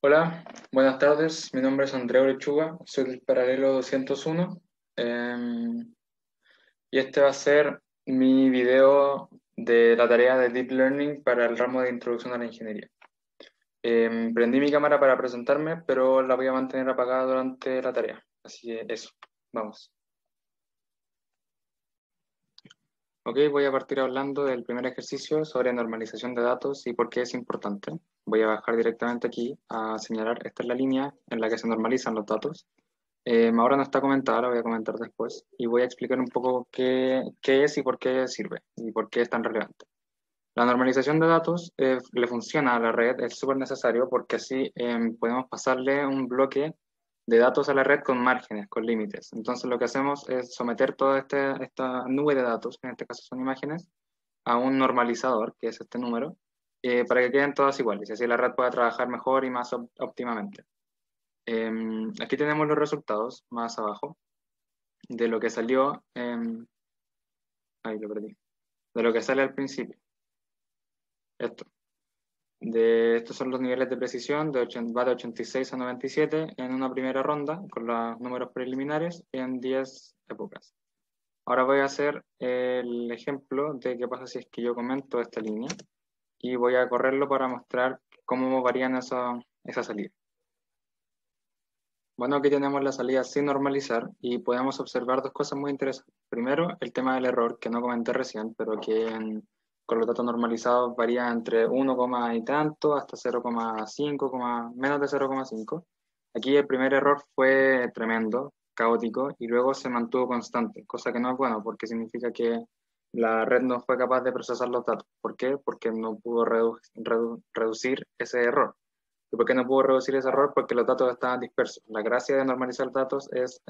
Hola, buenas tardes. Mi nombre es Andreu Lechuga, soy del paralelo 201. Y este va a ser mi video de la tarea de Deep Learning para el ramo de Introducción a la Ingeniería. Prendí mi cámara para presentarme, pero la voy a mantener apagada durante la tarea. Así que eso, vamos. Ok, voy a partir hablando del primer ejercicio sobre normalización de datos y por qué es importante. Voy a bajar directamente aquí a señalar, esta es la línea en la que se normalizan los datos. Ahora no está comentada, la voy a comentar después y voy a explicar un poco qué es y por qué sirve y por qué es tan relevante. La normalización de datos le funciona a la red, es súper necesario porque así podemos pasarle un bloque de datos a la red con márgenes, con límites. Entonces lo que hacemos es someter toda esta nube de datos, que en este caso son imágenes, a un normalizador, que es este número, para que queden todas iguales y así la red pueda trabajar mejor y más óptimamente. Aquí tenemos los resultados más abajo de lo que salió, ahí lo perdí, de lo que sale al principio. Estos son los niveles de precisión, va de 86 a 97 en una primera ronda con los números preliminares en 10 épocas. Ahora voy a hacer el ejemplo de qué pasa si es que yo comento esta línea y voy a correrlo para mostrar cómo varían esa salida. Bueno, aquí tenemos la salida sin normalizar y podemos observar dos cosas muy interesantes. Primero, el tema del error, que no comenté recién, pero que con los datos normalizados varía entre 1, y tanto hasta 0,5, menos de 0,5. Aquí el primer error fue tremendo, caótico, y luego se mantuvo constante, cosa que no es bueno porque significa que la red no fue capaz de procesar los datos. ¿Por qué? Porque no pudo reducir ese error. ¿Y por qué no pudo reducir ese error? Porque los datos estaban dispersos. La gracia de normalizar datos es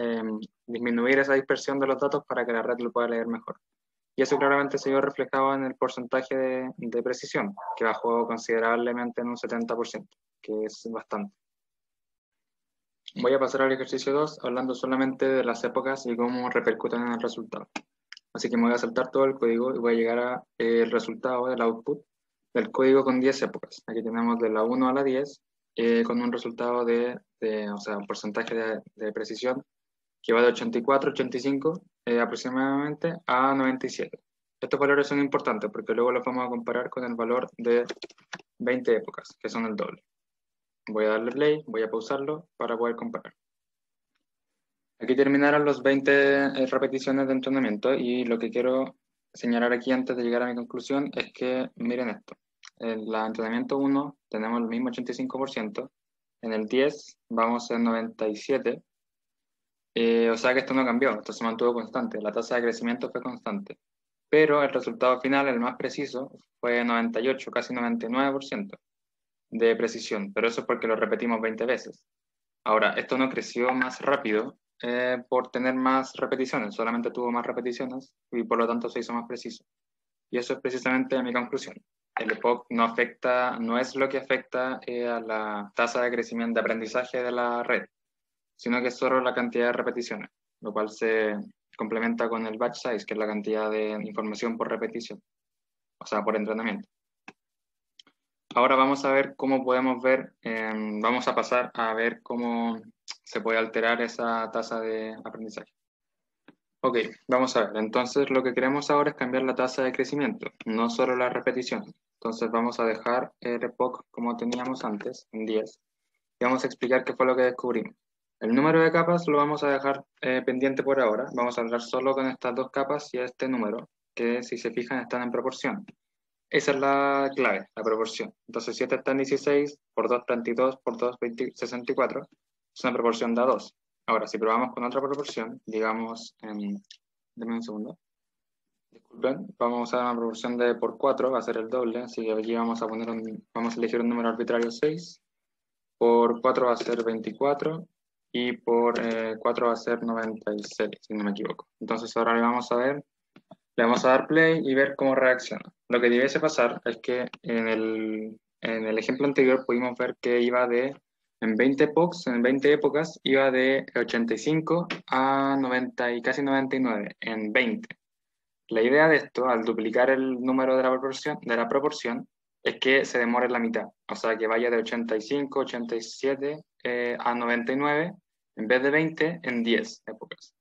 disminuir esa dispersión de los datos para que la red lo pueda leer mejor. Y eso claramente se vio reflejado en el porcentaje de precisión, que bajó considerablemente en un 70%, que es bastante. Voy a pasar al ejercicio 2 hablando solamente de las épocas y cómo repercuten en el resultado. Así que me voy a saltar todo el código y voy a llegar al resultado del output del código con 10 épocas. Aquí tenemos de la 1 a la 10 con un resultado o sea, un porcentaje de precisión que va de 84, 85 aproximadamente a 97. Estos valores son importantes porque luego los vamos a comparar con el valor de 20 épocas, que son el doble. Voy a darle play, voy a pausarlo para poder comparar. Aquí terminaron los 20 repeticiones de entrenamiento y lo que quiero señalar aquí antes de llegar a mi conclusión es que miren esto. En la entrenamiento 1 tenemos el mismo 85%, en el 10 vamos en 97%, o sea que esto no cambió, esto se mantuvo constante, la tasa de crecimiento fue constante, pero el resultado final, el más preciso, fue 98, casi 99% de precisión, pero eso es porque lo repetimos 20 veces. Ahora, esto no creció más rápido por tener más repeticiones, solamente tuvo más repeticiones y por lo tanto se hizo más preciso. Y eso es precisamente mi conclusión. El EPOC no afecta, no es lo que afecta a la tasa de crecimiento de aprendizaje de la red, sino que es solo la cantidad de repeticiones, lo cual se complementa con el batch size, que es la cantidad de información por repetición, o sea, por entrenamiento. Ahora vamos a ver cómo podemos ver, vamos a pasar a ver cómo se puede alterar esa tasa de aprendizaje. Ok, vamos a ver. Entonces lo que queremos ahora es cambiar la tasa de crecimiento, no solo la repetición. Entonces vamos a dejar el epoch como teníamos antes, en 10, y vamos a explicar qué fue lo que descubrimos. El número de capas lo vamos a dejar pendiente por ahora. Vamos a hablar solo con estas dos capas y este número, que si se fijan están en proporción. Esa es la clave, la proporción. Entonces, si esta está en 16 por 2, 32 por 2, 20, 64, es una proporción de a 2. Ahora, si probamos con otra proporción, digamos, denme un segundo, disculpen, vamos a usar una proporción de por 4, va a ser el doble, así que aquí vamos a elegir un número arbitrario 6, por 4 va a ser 24, y por 4 va a ser 96, si no me equivoco. Entonces ahora le vamos a dar play y ver cómo reacciona. Lo que debiese pasar es que en el ejemplo anterior pudimos ver que en 20 epochs, en 20 épocas, iba de 85 a 90 y casi 99, en 20. La idea de esto, al duplicar el número de la proporción es que se demore la mitad, o sea, que vaya de 85, 87 a 99, en vez de 20, en 10 épocas.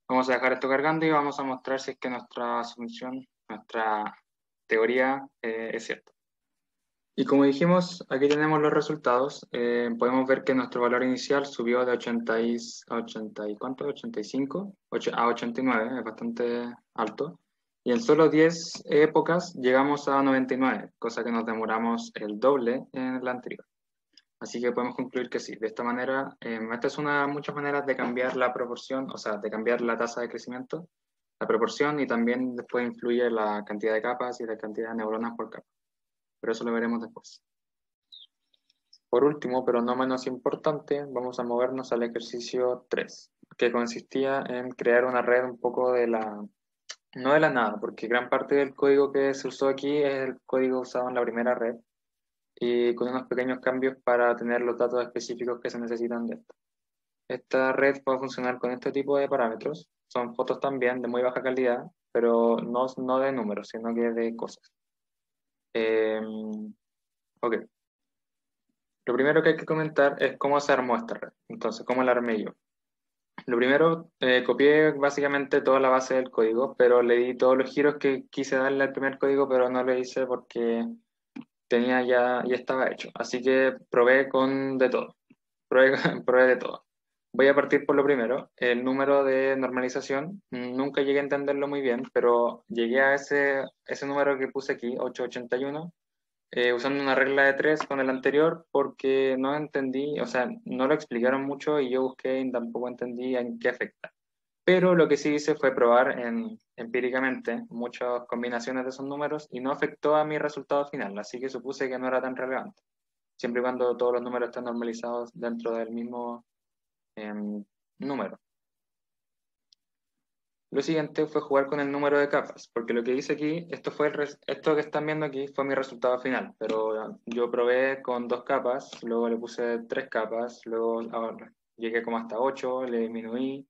Vamos a dejar esto cargando y vamos a mostrar si es que nuestra asunción, nuestra teoría es cierta. Y como dijimos, aquí tenemos los resultados. Podemos ver que nuestro valor inicial subió de 80 y ¿cuánto? 85 a 89, es bastante alto. Y en solo 10 épocas llegamos a 99, cosa que nos demoramos el doble en la anterior. Así que podemos concluir que sí. De esta manera, esta es una de muchas maneras de cambiar la proporción, o sea, de cambiar la tasa de crecimiento, la proporción, y también después influye la cantidad de capas y la cantidad de neuronas por capa. Pero eso lo veremos después. Por último, pero no menos importante, vamos a movernos al ejercicio 3, que consistía en crear una red un poco no de la nada, porque gran parte del código que se usó aquí es el código usado en la primera red, y con unos pequeños cambios para tener los datos específicos que se necesitan de esto. Esta red puede funcionar con este tipo de parámetros. Son fotos también de muy baja calidad, pero no de números, sino que de cosas. Ok. Lo primero que hay que comentar es cómo se armó esta red. Entonces, ¿cómo la armé yo? Lo primero, copié básicamente toda la base del código, pero le di todos los giros que quise darle al primer código, pero no lo hice porque ya estaba hecho. Así que probé con de todo. Probé, probé de todo. Voy a partir por lo primero, el número de normalización. Nunca llegué a entenderlo muy bien, pero llegué a ese número que puse aquí, 881, usando una regla de 3 con el anterior, porque no entendí, o sea, no lo explicaron mucho y yo busqué y tampoco entendí en qué afecta. Pero lo que sí hice fue probar empíricamente muchas combinaciones de esos números y no afectó a mi resultado final, así que supuse que no era tan relevante, siempre y cuando todos los números estén normalizados dentro del mismo número. Lo siguiente fue jugar con el número de capas, porque lo que hice aquí, esto que están viendo aquí fue mi resultado final, pero yo probé con 2 capas, luego le puse 3 capas, luego llegué como hasta 8, le disminuí,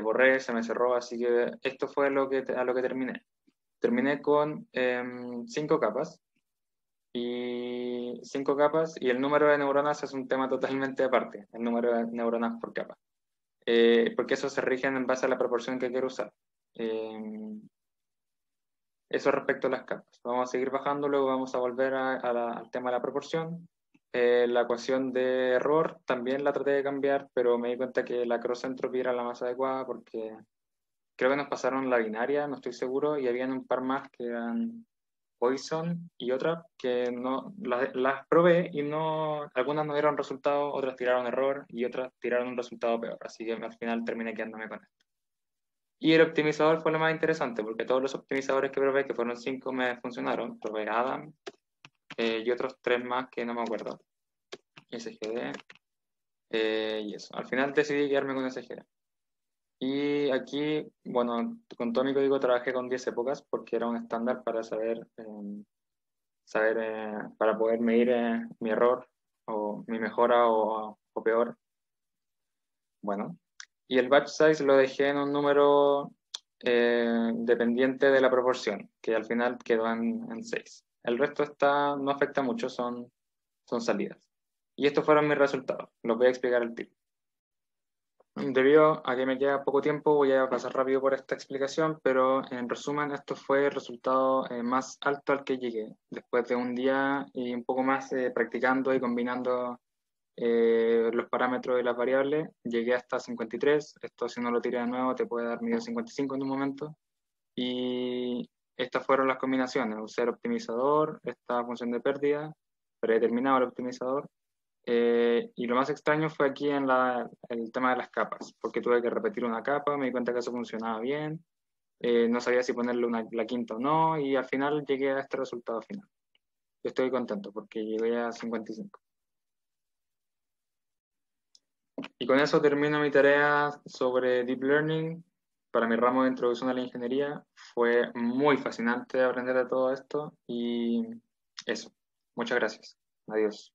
borré, se me cerró, así que esto fue a lo que terminé. Terminé con 5 capas, y 5 capas, y el número de neuronas es un tema totalmente aparte, el número de neuronas por capa. Porque eso se rige en base a la proporción que quiero usar. Eh, Eso respecto a las capas. Vamos a seguir bajando, luego vamos a volver al tema de la proporción. La ecuación de error también la traté de cambiar, pero me di cuenta que la cross entropy era la más adecuada porque creo que nos pasaron la binaria, no estoy seguro, y habían un par más que eran Poisson y otras que no las probé y no, algunas no dieron resultado, otras tiraron error y otras tiraron un resultado peor. Así que al final terminé quedándome con esto. Y el optimizador fue lo más interesante, porque todos los optimizadores que probé, que fueron 5, me funcionaron. Probé Adam y otros 3 más que no me acuerdo. SGD y eso. Al final decidí quedarme con SGD. Y aquí, bueno, con todo mi código trabajé con 10 épocas porque era un estándar para para poder medir mi error o mi mejora o peor. Bueno, y el batch size lo dejé en un número dependiente de la proporción, que al final quedó en 6. El resto no afecta mucho, son salidas. Y estos fueron mis resultados. Los voy a explicar al tiro. Debido a que me queda poco tiempo, voy a pasar rápido por esta explicación, pero en resumen, esto fue el resultado más alto al que llegué, después de un día y un poco más practicando y combinando los parámetros de las variables. Llegué hasta 53, esto si no lo tiras de nuevo te puede dar medio 55 en un momento, y estas fueron las combinaciones: usar optimizador, esta función de pérdida, predeterminado el optimizador, y lo más extraño fue aquí en el tema de las capas, porque tuve que repetir una capa, me di cuenta que eso funcionaba bien, no sabía si ponerle la quinta o no, y al final llegué a este resultado final. Yo estoy contento porque llegué a 55. Y con eso termino mi tarea sobre Deep Learning para mi ramo de Introducción a la Ingeniería. Fue muy fascinante aprender de todo esto y eso. Muchas gracias. Adiós.